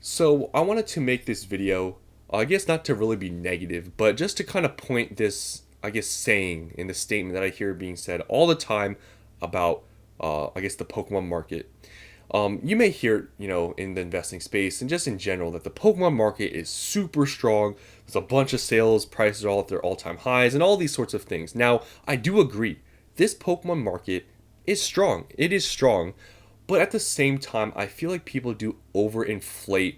So I wanted to make this video, I guess not to really be negative, but just to kind of point this, I guess, saying in the statement that I hear being said all the time about, I guess, the Pokemon market. You may hear, in the investing space and just in general that the Pokemon market is super strong. There's a bunch of sales, prices are all at their all-time highs, and all these sorts of things. Now, I do agree. This Pokemon market is strong. It is strong. But at the same time, I feel like people do overinflate,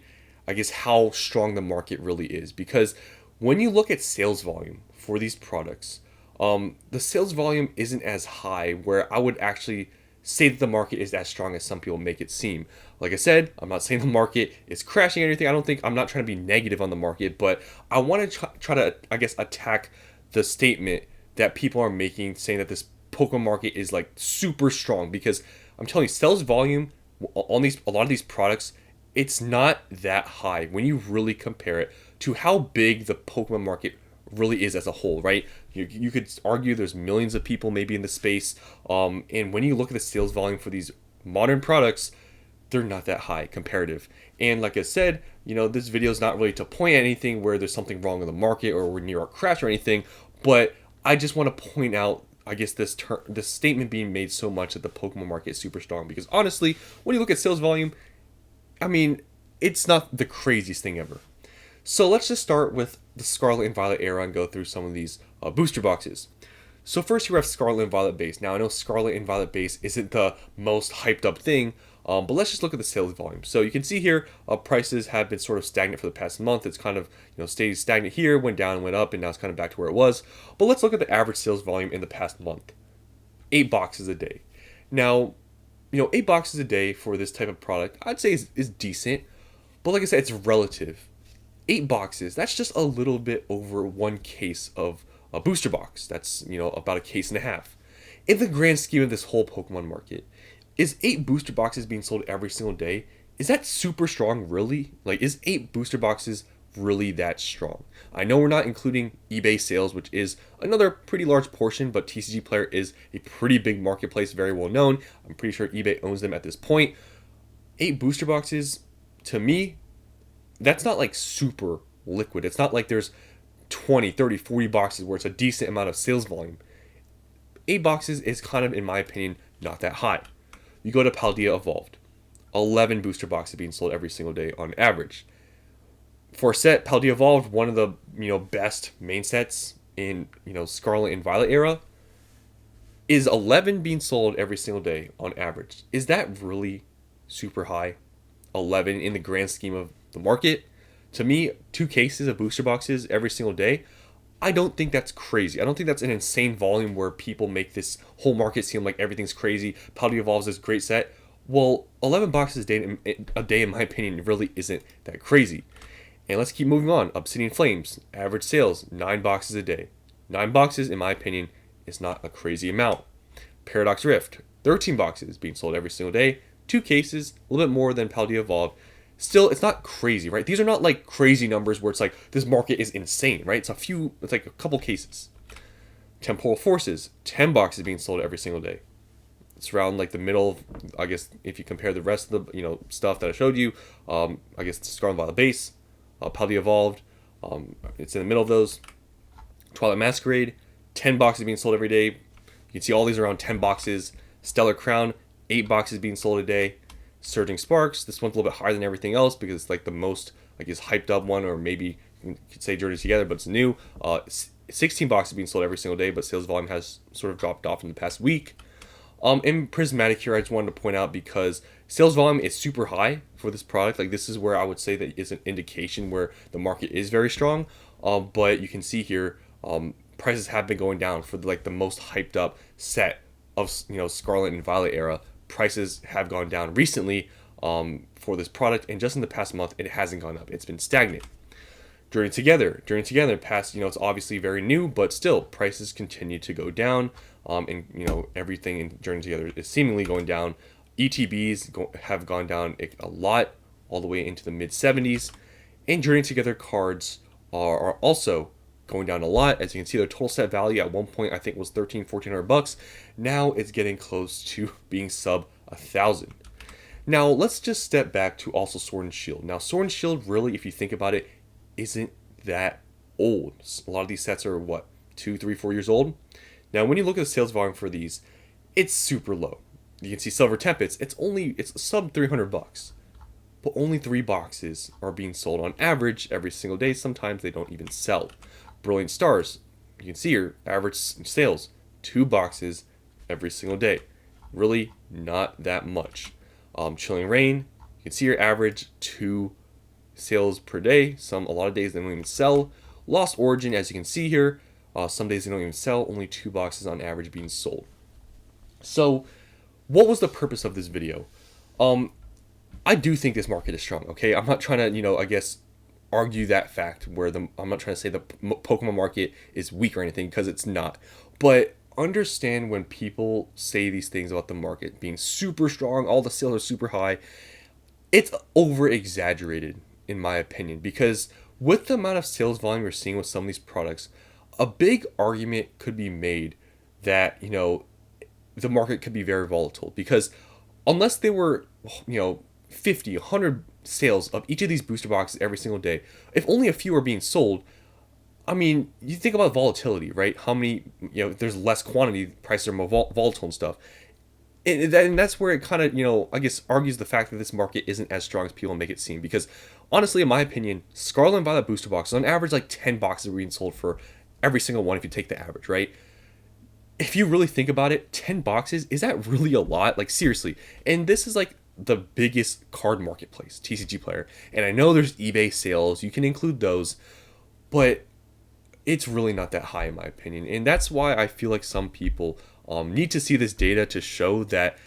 I guess, how strong the market really is. Because when you look at sales volume for these products, the sales volume isn't as high where I would actually say that the market is as strong as some people make it seem. Like I said, I'm not saying the market is crashing or anything. I'm not trying to be negative on the market, but I want to try to, I guess, attack the statement that people are making saying that this Pokemon market is like super strong because I'm telling you, sales volume on a lot of these products, it's not that high when you really compare it to how big the Pokemon market really is as a whole, right? You could argue there's millions of people maybe in the space, and when you look at the sales volume for these modern products, they're not that high comparative. And like I said, this video is not really to point at anything where there's something wrong in the market or we're near a crash or anything, but I just want to point out, I guess, this statement being made so much that the Pokemon market is super strong. Because honestly, when you look at sales volume, I mean, it's not the craziest thing ever. So let's just start with the Scarlet and Violet era and go through some of these booster boxes. So first, you have Scarlet and Violet base. Now I know Scarlet and Violet base isn't the most hyped up thing, but let's just look at the sales volume. So you can see here, prices have been sort of stagnant for the past month. It's kind of stayed stagnant here, went down, went up, and now it's kind of back to where it was. But let's look at the average sales volume in the past month. 8 boxes a day. Now, 8 boxes a day for this type of product, I'd say is decent. But like I said, it's relative. 8 boxes, that's just a little bit over one case of a booster box. That's, about a case and a half. In the grand scheme of this whole Pokemon market, is 8 booster boxes being sold every single day? Is that super strong, really? Like, is 8 booster boxes really that strong? I know we're not including eBay sales, which is another pretty large portion, but TCG Player is a pretty big marketplace, very well known. I'm pretty sure eBay owns them at this point. 8 booster boxes, to me, that's not like super liquid. It's not like there's 20, 30, 40 boxes where it's a decent amount of sales volume. 8 boxes is kind of, in my opinion, not that high. You go to Paldea Evolved. 11 booster boxes being sold every single day on average. For a set, Paldea Evolved, one of the best main sets in Scarlet and Violet era, is 11 being sold every single day on average. Is that really super high? 11 in the grand scheme of the market? To me, 2 cases of booster boxes every single day, I don't think that's crazy. I don't think that's an insane volume where people make this whole market seem like everything's crazy. Paldea Evolves this great set. Well, 11 boxes a day, in my opinion, really isn't that crazy. And let's keep moving on. Obsidian Flames, average sales, 9 boxes a day. 9 boxes, in my opinion, is not a crazy amount. Paradox Rift, 13 boxes being sold every single day. 2 cases, a little bit more than Paldea Evolved. Still, it's not crazy, right? These are not like crazy numbers where it's like this market is insane, right? It's like a couple cases. Temporal Forces, 10 boxes being sold every single day. It's around like the middle of, I guess, if you compare the rest of the stuff that I showed you, I guess the Scarlet and Violet base, Paldea Evolved, it's in the middle of those. Twilight Masquerade, 10 boxes being sold every day. You can see all these around 10 boxes. Stellar Crown, 8 boxes being sold a day. Surging Sparks, this one's a little bit higher than everything else because it's like the most, I guess, hyped up one, or maybe you could say Journey Together, but it's new. 16 boxes being sold every single day, but sales volume has sort of dropped off in the past week. In Prismatic here, I just wanted to point out because sales volume is super high for this product. Like, this is where I would say that is an indication where the market is very strong. But you can see here, prices have been going down for like the most hyped up set of Scarlet and Violet era. Prices have gone down recently for this product, and just in the past month, it hasn't gone up. It's been stagnant. Journey Together, past, it's obviously very new, but still, prices continue to go down, and everything in Journey Together is seemingly going down. ETBs have gone down a lot, all the way into the mid 70s, and Journey Together cards are also going down a lot. As you can see, their total set value at one point I think was $1,300-$1,400. Now it's getting close to being sub 1,000. Now, let's just step back to also Sword and Shield. Now, Sword and Shield, really, if you think about it, isn't that old. A lot of these sets are, what, 2, 3, 4 years old? Now, when you look at the sales volume for these, it's super low. You can see Silver Tempest, it's sub 300 bucks. But only 3 boxes are being sold on average every single day. Sometimes they don't even sell. Brilliant Stars, you can see here, average sales, 2 boxes every single day. Really not that much. Chilling Rain, you can see your average 2 sales per day. A lot of days they don't even sell. Lost Origin, as you can see here, some days they don't even sell. Only 2 boxes on average being sold. So, what was the purpose of this video? I do think this market is strong. Okay, I'm not trying to, I guess, argue that fact I'm not trying to say the Pokemon market is weak or anything, because it's not. But understand when people say these things about the market being super strong, all the sales are super high, it's over exaggerated in my opinion, because with the amount of sales volume we're seeing with some of these products, a big argument could be made that the market could be very volatile, because unless they were 50, 100 sales of each of these booster boxes every single day, if only a few are being sold, I mean, you think about volatility, right? How many, there's less quantity, prices are more volatile and stuff. And that's where it kind of, I guess, argues the fact that this market isn't as strong as people make it seem. Because, honestly, in my opinion, Scarlet and Violet booster boxes, on average, like 10 boxes are being sold for every single one if you take the average, right? If you really think about it, 10 boxes, is that really a lot? Like, seriously. And this is, like, the biggest card marketplace, TCG Player. And I know there's eBay sales, you can include those, but it's really not that high in my opinion. And that's why I feel like some people need to see this data to show that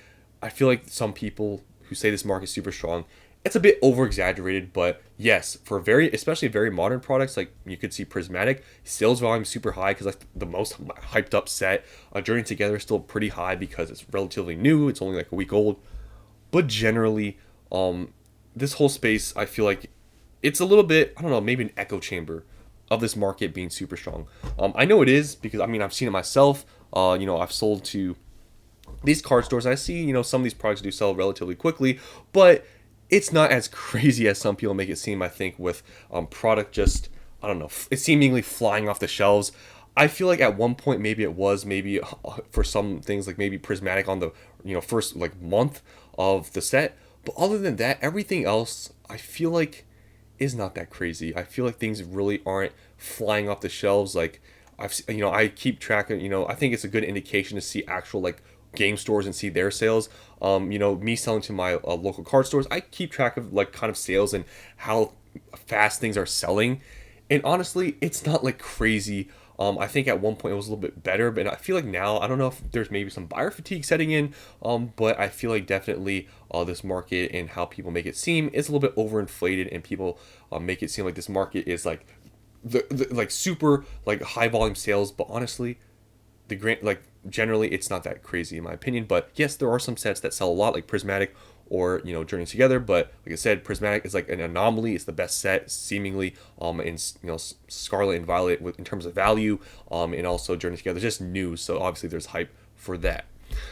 I feel like some people who say this market is super strong, it's a bit over exaggerated. But yes, for especially very modern products, like you could see Prismatic, sales volume super high because like the most hyped up set. Journey Together is still pretty high because it's relatively new, it's only like a week old. But generally, this whole space, I feel like it's a little bit, I don't know, maybe an echo chamber of this market being super strong. I know it is because, I mean, I've seen it myself. I've sold to these card stores. I see, some of these products do sell relatively quickly, but it's not as crazy as some people make it seem, I think, with product just, I don't know, it's seemingly flying off the shelves. I feel like at one point maybe it was, maybe for some things like maybe Prismatic on the first like month of the set, but other than that, everything else I feel like is not that crazy. I feel like things really aren't flying off the shelves. Like I keep track of, I think it's a good indication to see actual like game stores and see their sales. Me selling to my local card stores, I keep track of like kind of sales and how fast things are selling. And honestly, it's not like crazy. I think at one point it was a little bit better, but I feel like now, I don't know if there's maybe some buyer fatigue setting in, but I feel like definitely this market and how people make it seem is a little bit overinflated, and people make it seem like this market is like the like super like high volume sales, but honestly, generally it's not that crazy in my opinion. But yes, there are some sets that sell a lot, like Prismatic or Journey Together, but like I said, Prismatic is like an anomaly. It's the best set seemingly in Scarlet and Violet in terms of value, and also Journey Together is just new, so obviously there's hype for that.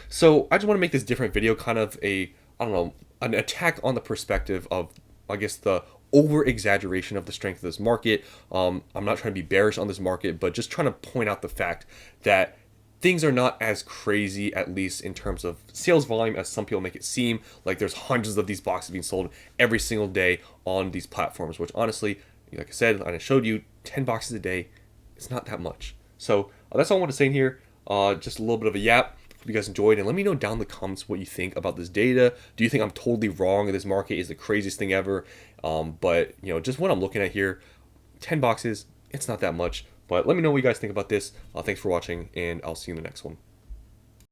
So I just want to make this different video, kind of an attack on the perspective of, I guess, the over exaggeration of the strength of this market. I'm not trying to be bearish on this market, but just trying to point out the fact that things are not as crazy, at least in terms of sales volume, as some people make it seem. Like there's hundreds of these boxes being sold every single day on these platforms, which honestly, like I said, and I showed you, 10 boxes a day, it's not that much. So that's all I want to say in here. Just a little bit of a yap. Hope you guys enjoyed, and let me know down in the comments what you think about this data. Do you think I'm totally wrong and this market is the craziest thing ever? But just what I'm looking at here, 10 boxes, it's not that much. But let me know what you guys think about this. Thanks for watching, and I'll see you in the next one.